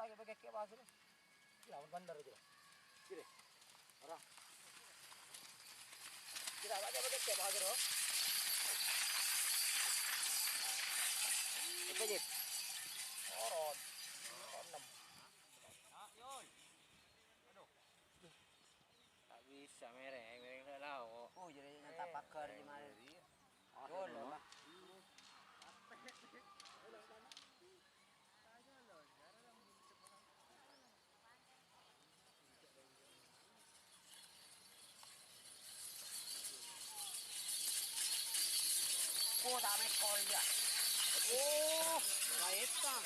lagi pakai kayak bagus nih. Lawan bandar itu. Kiri. Orang. Kita aja pakai kayak bagus loh. Apa Jip? Oron. Enam. Yoi. Aduh. Tak bisa mereng lauk. Oh, jadi nyata pakar di mana? Oh, lah. Oh, tak mekol dia. Oh, baik tak.